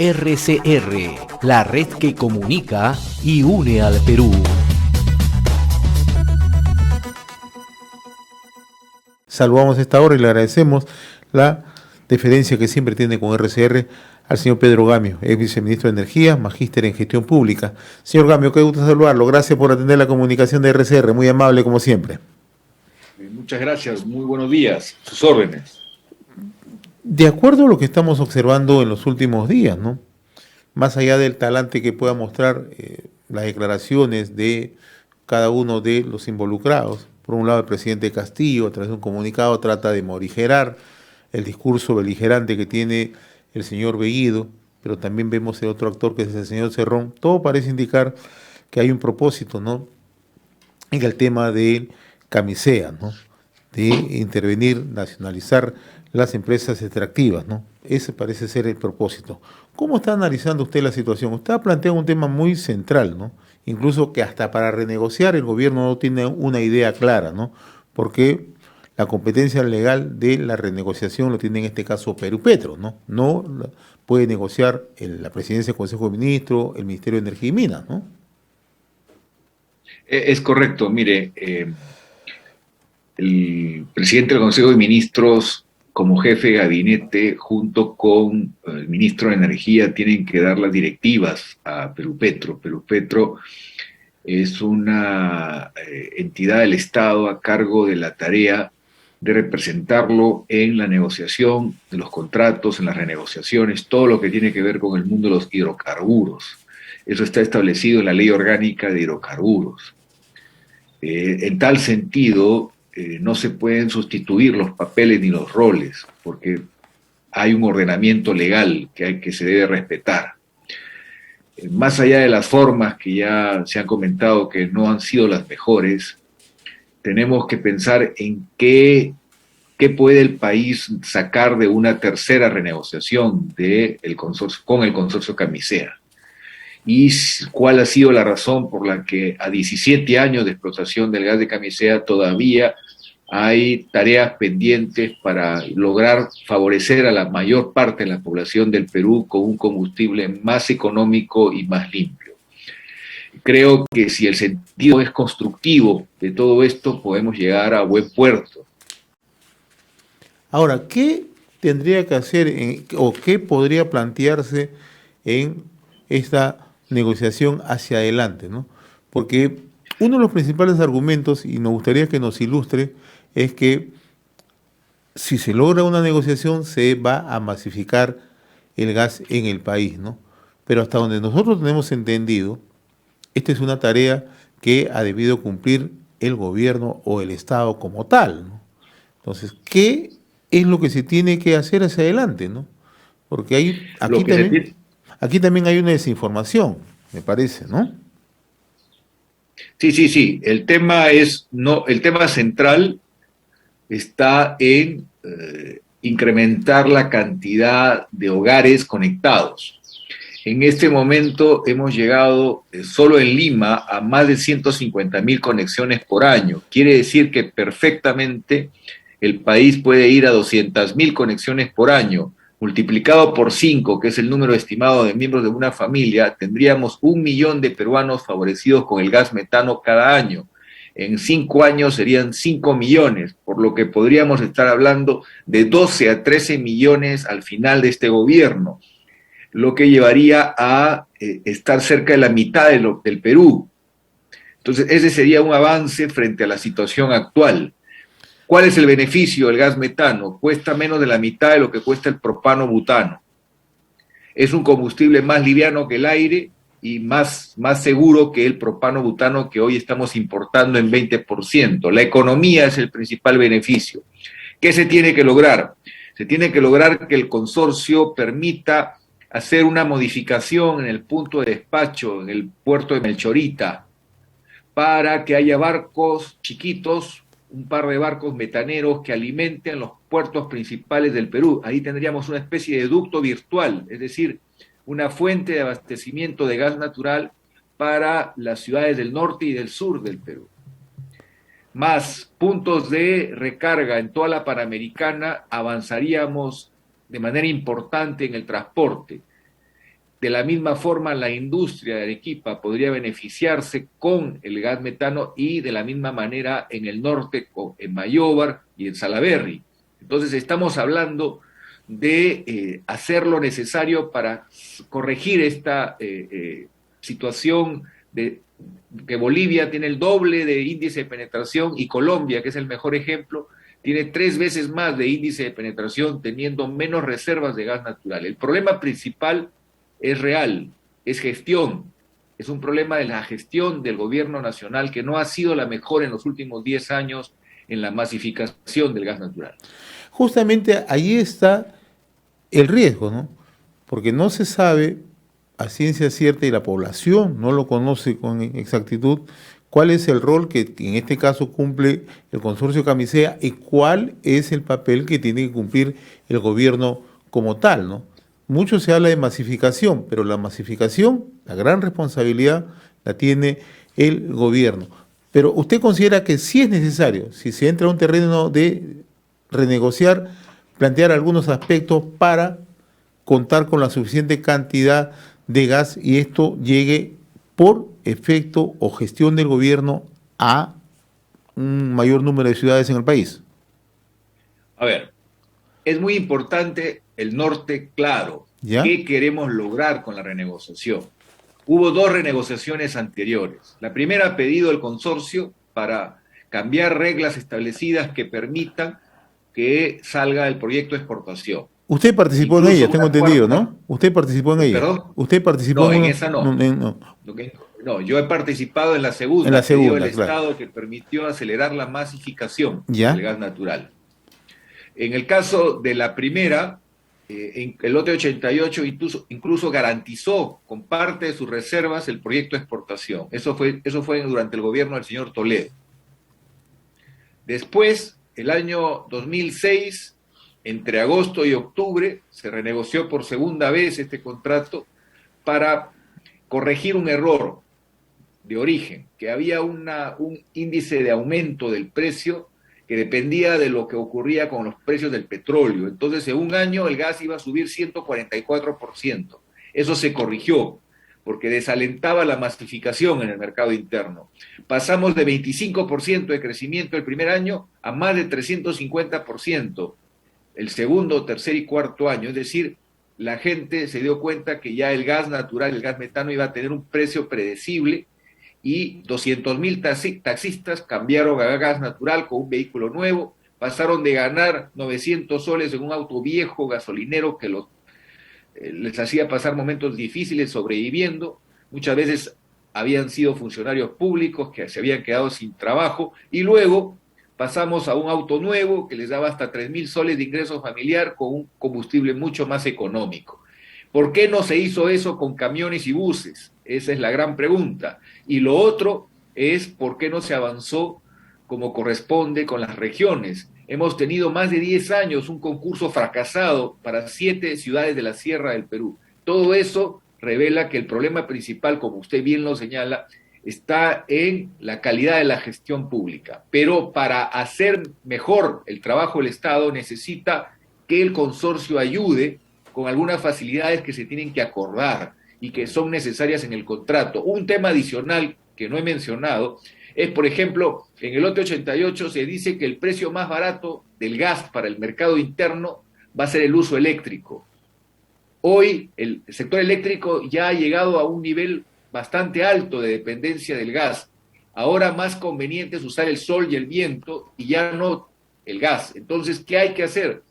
RCR, la red que comunica y une al Perú. Saludamos esta hora y le agradecemos la deferencia que siempre tiene con RCR al señor Pedro Gamio, ex viceministro de Energía, magíster en Gestión Pública. Señor Gamio, qué gusto saludarlo. Gracias por atender la comunicación de RCR, muy amable como siempre. Muchas gracias, muy buenos días, sus órdenes. De acuerdo a lo que estamos observando en los últimos días, ¿no? Más allá del talante que pueda mostrar las declaraciones de cada uno de los involucrados, por un lado el presidente Castillo, a través de un comunicado, trata de morigerar el discurso beligerante que tiene el señor Bellido, pero también vemos el otro actor que es el señor Cerrón. Todo parece indicar que hay un propósito, ¿no?, en el tema de Camisea, ¿no?, de intervenir, nacionalizar las empresas extractivas, ¿no? Ese parece ser el propósito. ¿Cómo está analizando usted la situación? Usted ha planteado un tema muy central, ¿no? Incluso que hasta para renegociar el gobierno no tiene una idea clara, ¿no? Porque la competencia legal de la renegociación lo tiene en este caso Perú-Petro, ¿no? No puede negociar la presidencia del Consejo de Ministros, el Ministerio de Energía y Minas, ¿no? Es correcto, mire, el presidente del Consejo de Ministros, como jefe de gabinete, junto con el ministro de Energía, tienen que dar las directivas a Perú-Petro. Perú-Petro es una entidad del Estado a cargo de la tarea de representarlo en la negociación de los contratos, en las renegociaciones, todo lo que tiene que ver con el mundo de los hidrocarburos. Eso está establecido en la Ley Orgánica de Hidrocarburos. En tal sentido, no se pueden sustituir los papeles ni los roles, porque hay un ordenamiento legal que se debe respetar. Más allá de las formas que ya se han comentado que no han sido las mejores, tenemos que pensar en qué puede el país sacar de una tercera renegociación con el consorcio Camisea. Y cuál ha sido la razón por la que a 17 años de explotación del gas de Camisea todavía hay tareas pendientes para lograr favorecer a la mayor parte de la población del Perú con un combustible más económico y más limpio. Creo que si el sentido es constructivo de todo esto, podemos llegar a buen puerto. Ahora, ¿qué tendría que hacer o qué podría plantearse en esta negociación hacia adelante, ¿no? Porque uno de los principales argumentos, y nos gustaría que nos ilustre, es que si se logra una negociación se va a masificar el gas en el país, ¿no? Pero hasta donde nosotros tenemos entendido, esta es una tarea que ha debido cumplir el gobierno o el Estado como tal, ¿no? Entonces, ¿qué es lo que se tiene que hacer hacia adelante, ¿no? Porque aquí también hay una desinformación, me parece, ¿no? Sí. El tema central está en incrementar la cantidad de hogares conectados. En este momento hemos llegado solo en Lima a más de 150.000 conexiones por año. Quiere decir que perfectamente el país puede ir a 200.000 conexiones por año. Multiplicado por 5, que es el número estimado de miembros de una familia, tendríamos 1 millón de peruanos favorecidos con el gas metano cada año. En 5 años serían 5 millones, por lo que podríamos estar hablando de 12 a 13 millones al final de este gobierno, lo que llevaría a estar cerca de la mitad del Perú. Entonces, ese sería un avance frente a la situación actual. ¿Cuál es el beneficio del gas metano? Cuesta menos de la mitad de lo que cuesta el propano-butano. Es un combustible más liviano que el aire y más seguro que el propano-butano que hoy estamos importando en 20%. La economía es el principal beneficio. ¿Qué se tiene que lograr? Se tiene que lograr que el consorcio permita hacer una modificación en el punto de despacho, en el puerto de Melchorita, para que haya barcos chiquitos, un par de barcos metaneros que alimenten los puertos principales del Perú. Ahí tendríamos una especie de ducto virtual, es decir, una fuente de abastecimiento de gas natural para las ciudades del norte y del sur del Perú. Más puntos de recarga en toda la Panamericana, avanzaríamos de manera importante en el transporte. De la misma forma, la industria de Arequipa podría beneficiarse con el gas metano y de la misma manera en el norte, en Mayobar y en Salaberry. Entonces estamos hablando de hacer lo necesario para corregir esta situación de que Bolivia tiene el doble de índice de penetración y Colombia, que es el mejor ejemplo, tiene 3 veces más de índice de penetración teniendo menos reservas de gas natural. El problema principal es real, es gestión, es un problema de la gestión del gobierno nacional que no ha sido la mejor en los últimos 10 años en la masificación del gas natural. Justamente ahí está el riesgo, ¿no? Porque no se sabe a ciencia cierta y la población no lo conoce con exactitud cuál es el rol que en este caso cumple el consorcio Camisea y cuál es el papel que tiene que cumplir el gobierno como tal, ¿no? Mucho se habla de masificación, pero la masificación, la gran responsabilidad la tiene el gobierno. Pero usted considera que sí es necesario, si se entra a un terreno de renegociar, plantear algunos aspectos para contar con la suficiente cantidad de gas y esto llegue por efecto o gestión del gobierno a un mayor número de ciudades en el país. A ver, es muy importante el norte claro. ¿Ya? ¿Qué queremos lograr con la renegociación? Hubo 2 renegociaciones anteriores. La primera ha pedido el consorcio para cambiar reglas establecidas que permitan que salga el proyecto de exportación. Usted participó en ella, tengo entendido, ¿no? Usted participó en ella. ¿Perdón? Usted participó No, en en una... esa no. No, yo he participado en la segunda. En la segunda, el claro. Estado que permitió acelerar la masificación ¿Ya? del gas natural. En el caso de la primera, el lote 88 incluso garantizó con parte de sus reservas el proyecto de exportación. Eso fue durante el gobierno del señor Toledo. Después, el año 2006, entre agosto y octubre, se renegoció por segunda vez este contrato para corregir un error de origen, que había un índice de aumento del precio que dependía de lo que ocurría con los precios del petróleo. Entonces, en un año el gas iba a subir 144%. Eso se corrigió, porque desalentaba la masificación en el mercado interno. Pasamos de 25% de crecimiento el primer año a más de 350% el segundo, tercer y cuarto año. Es decir, la gente se dio cuenta que ya el gas natural, el gas metano iba a tener un precio predecible y 200,000 taxistas cambiaron a gas natural con un vehículo nuevo, pasaron de ganar 900 soles en un auto viejo gasolinero que les hacía pasar momentos difíciles sobreviviendo, muchas veces habían sido funcionarios públicos que se habían quedado sin trabajo, y luego pasamos a un auto nuevo que les daba hasta 3,000 soles de ingreso familiar con un combustible mucho más económico. ¿Por qué no se hizo eso con camiones y buses? Esa es la gran pregunta. Y lo otro es por qué no se avanzó como corresponde con las regiones. Hemos tenido más de 10 años un concurso fracasado para 7 ciudades de la Sierra del Perú. Todo eso revela que el problema principal, como usted bien lo señala, está en la calidad de la gestión pública. Pero para hacer mejor el trabajo del Estado necesita que el consorcio ayude con algunas facilidades que se tienen que acordar y que son necesarias en el contrato. Un tema adicional que no he mencionado es, por ejemplo, en el lote 88 se dice que el precio más barato del gas para el mercado interno va a ser el uso eléctrico. Hoy el sector eléctrico ya ha llegado a un nivel bastante alto de dependencia del gas. Ahora más conveniente es usar el sol y el viento y ya no el gas. Entonces, ¿qué hay que hacer?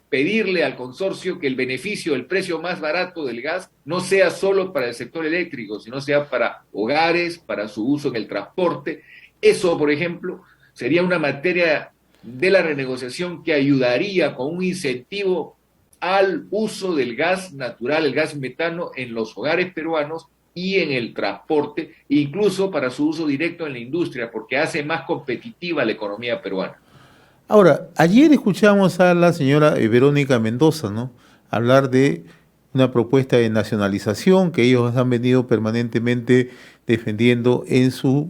Pedirle al consorcio que el beneficio, el precio más barato del gas, no sea solo para el sector eléctrico, sino sea para hogares, para su uso en el transporte. Eso, por ejemplo, sería una materia de la renegociación que ayudaría con un incentivo al uso del gas natural, el gas metano, en los hogares peruanos y en el transporte, incluso para su uso directo en la industria, porque hace más competitiva la economía peruana. Ahora, ayer escuchamos a la señora Verónica Mendoza, ¿no?, hablar de una propuesta de nacionalización que ellos han venido permanentemente defendiendo en su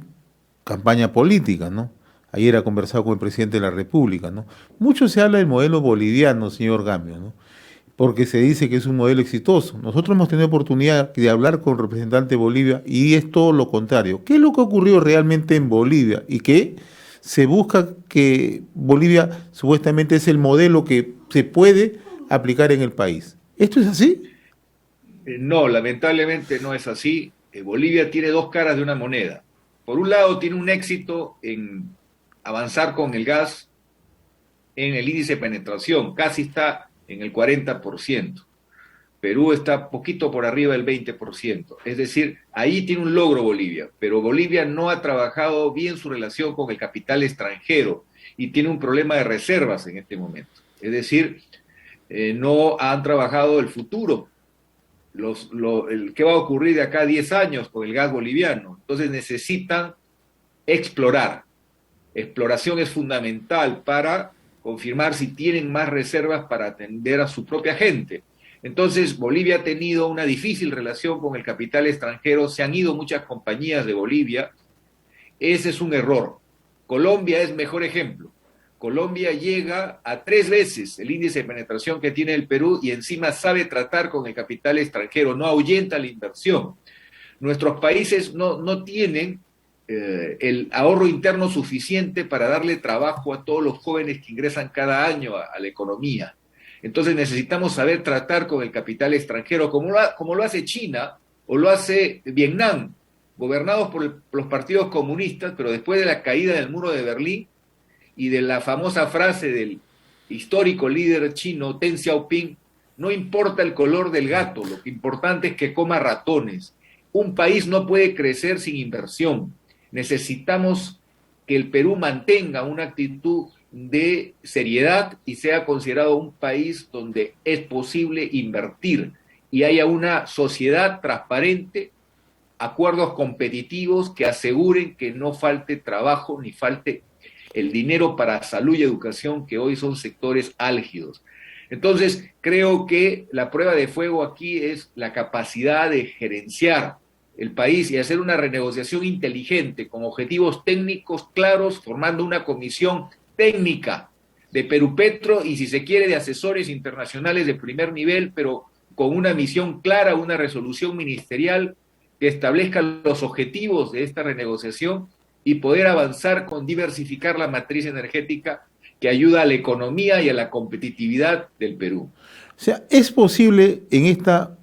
campaña política, ¿no? Ayer ha conversado con el presidente de la República, ¿no? Mucho se habla del modelo boliviano, señor Gamio, ¿no? porque se dice que es un modelo exitoso. Nosotros hemos tenido oportunidad de hablar con representantes de Bolivia y es todo lo contrario. ¿Qué es lo que ocurrió realmente en Bolivia? Y que se busca que Bolivia supuestamente es el modelo que se puede aplicar en el país. ¿Esto es así? No, lamentablemente no es así. Bolivia tiene dos caras de una moneda. Por un lado, tiene un éxito en avanzar con el gas en el índice de penetración, casi está en el 40%. Perú está poquito por arriba del 20%. Es decir, ahí tiene un logro Bolivia, pero Bolivia no ha trabajado bien su relación con el capital extranjero y tiene un problema de reservas en este momento. Es decir, no han trabajado el futuro, qué va a ocurrir de acá a 10 años con el gas boliviano. Entonces necesitan explorar. Exploración es fundamental para confirmar si tienen más reservas para atender a su propia gente. Entonces, Bolivia ha tenido una difícil relación con el capital extranjero, se han ido muchas compañías de Bolivia, ese es un error. Colombia es mejor ejemplo. Colombia llega a 3 veces el índice de penetración que tiene el Perú y encima sabe tratar con el capital extranjero, no ahuyenta la inversión. Nuestros países no tienen el ahorro interno suficiente para darle trabajo a todos los jóvenes que ingresan cada año a la economía. Entonces necesitamos saber tratar con el capital extranjero, como lo hace China o lo hace Vietnam, gobernados por los partidos comunistas, pero después de la caída del muro de Berlín y de la famosa frase del histórico líder chino Deng Xiaoping, no importa el color del gato, lo que importante es que coma ratones. Un país no puede crecer sin inversión. Necesitamos que el Perú mantenga una actitud de seriedad y sea considerado un país donde es posible invertir y haya una sociedad transparente, acuerdos competitivos que aseguren que no falte trabajo ni falte el dinero para salud y educación, que hoy son sectores álgidos. Entonces, creo que la prueba de fuego aquí es la capacidad de gerenciar el país y hacer una renegociación inteligente con objetivos técnicos claros, formando una comisión técnica de Perupetro y, si se quiere, de asesores internacionales de primer nivel, pero con una misión clara, una resolución ministerial que establezca los objetivos de esta renegociación y poder avanzar con diversificar la matriz energética que ayuda a la economía y a la competitividad del Perú. O sea, ¿es posible en esta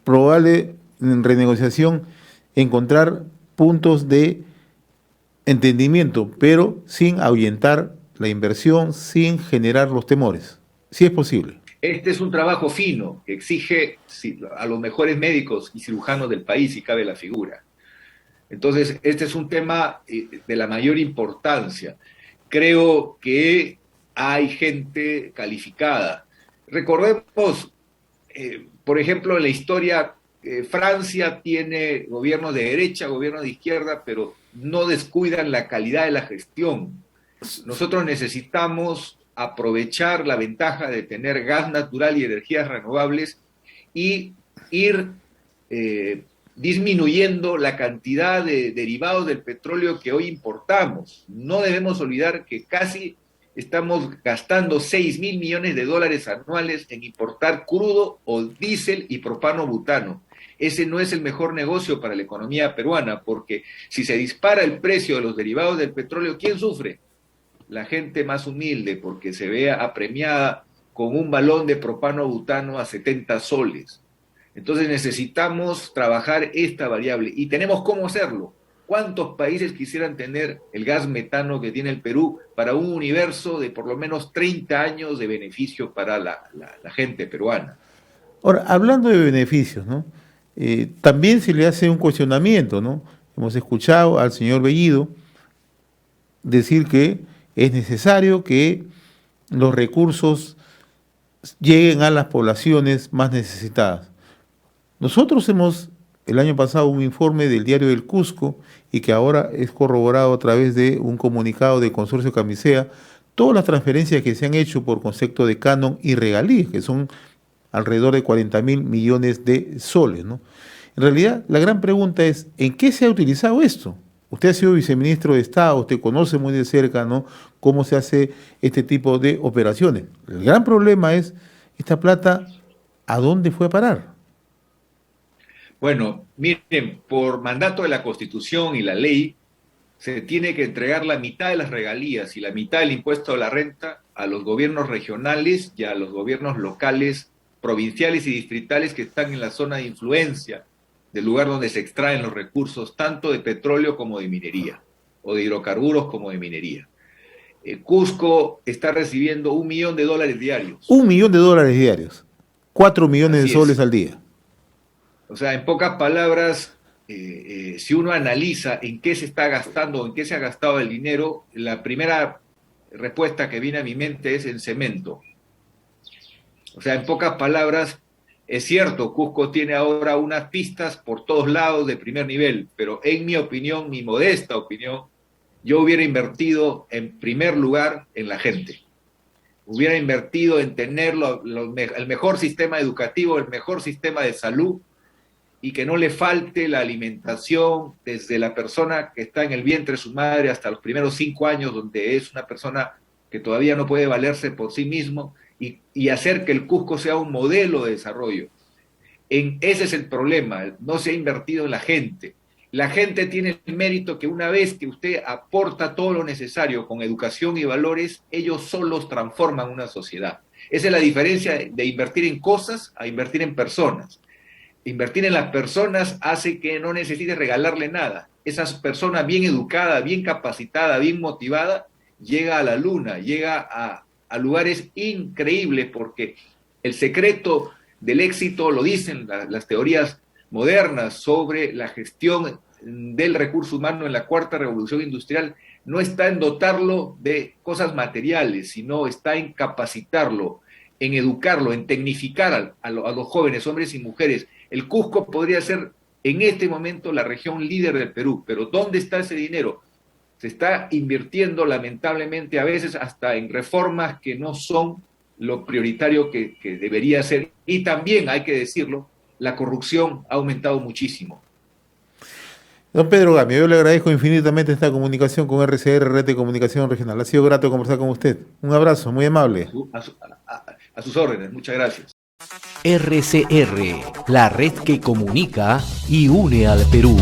probable renegociación encontrar puntos de entendimiento, pero sin ahuyentar la inversión, sin generar los temores? Sí es posible. Este es un trabajo fino que exige a los mejores médicos y cirujanos del país, si cabe la figura. Entonces, este es un tema de la mayor importancia. Creo que hay gente calificada. Recordemos, por ejemplo, en la historia, Francia tiene gobiernos de derecha, gobiernos de izquierda, pero no descuidan la calidad de la gestión. Nosotros necesitamos aprovechar la ventaja de tener gas natural y energías renovables y ir disminuyendo la cantidad de derivados del petróleo que hoy importamos. No debemos olvidar que casi estamos gastando $6.000 millones anuales en importar crudo o diésel y propano-butano. Ese no es el mejor negocio para la economía peruana, porque si se dispara el precio de los derivados del petróleo, ¿quién sufre? La gente más humilde, porque se vea apremiada con un balón de propano-butano a 70 soles. Entonces necesitamos trabajar esta variable y tenemos cómo hacerlo. ¿Cuántos países quisieran tener el gas metano que tiene el Perú para un universo de por lo menos 30 años de beneficio para la gente peruana? Ahora, hablando de beneficios, ¿no? También se le hace un cuestionamiento, ¿no? Hemos escuchado al señor Bellido decir que es necesario que los recursos lleguen a las poblaciones más necesitadas. Nosotros el año pasado, un informe del diario del Cusco y que ahora es corroborado a través de un comunicado del Consorcio Camisea, todas las transferencias que se han hecho por concepto de canon y regalías, que son alrededor de 40.000 millones de soles, ¿no? En realidad, la gran pregunta es, ¿en qué se ha utilizado esto? Usted ha sido viceministro de Estado, usted conoce muy de cerca, ¿no?, cómo se hace este tipo de operaciones. El gran problema es esta plata, ¿a dónde fue a parar? Bueno, miren, por mandato de la Constitución y la ley, se tiene que entregar la mitad de las regalías y la mitad del impuesto a la renta a los gobiernos regionales y a los gobiernos locales, provinciales y distritales que están en la zona de influencia del lugar donde se extraen los recursos, tanto de petróleo como de minería, o de hidrocarburos como de minería. Cusco está recibiendo $1 millón diarios. $1 millón diarios, 4 millones Así de soles es. al día. O sea, en pocas palabras, si uno analiza en qué se está gastando, en qué se ha gastado el dinero, la primera respuesta que viene a mi mente es en cemento. O sea, en pocas palabras, es cierto, Cusco tiene ahora unas pistas por todos lados de primer nivel, pero en mi opinión, mi modesta opinión, yo hubiera invertido en primer lugar en la gente. Hubiera invertido en tener el mejor sistema educativo, el mejor sistema de salud, y que no le falte la alimentación desde la persona que está en el vientre de su madre hasta los primeros 5 años, donde es una persona que todavía no puede valerse por sí mismo, y hacer que el Cusco sea un modelo de desarrollo. Ese es el problema, no se ha invertido en la gente. La gente tiene el mérito que una vez que usted aporta todo lo necesario con educación y valores, ellos solos transforman una sociedad. Esa es la diferencia de invertir en cosas a invertir en personas. Invertir en las personas hace que no necesites regalarle nada. Esa persona bien educada, bien capacitada, bien motivada, llega a la luna, llega a lugares increíbles, porque el secreto del éxito lo dicen las teorías modernas sobre la gestión del recurso humano en la cuarta revolución industrial, no está en dotarlo de cosas materiales, sino está en capacitarlo, en educarlo, en tecnificar a los jóvenes, hombres y mujeres. El Cusco podría ser en este momento la región líder del Perú, pero ¿dónde está ese dinero? Se está invirtiendo lamentablemente a veces hasta en reformas que no son lo prioritario que debería ser. Y también, hay que decirlo, la corrupción ha aumentado muchísimo. Don Pedro Gamio, yo le agradezco infinitamente esta comunicación con RCR, Red de Comunicación Regional. Ha sido grato conversar con usted. Un abrazo, muy amable. A sus órdenes, muchas gracias. RCR, la red que comunica y une al Perú.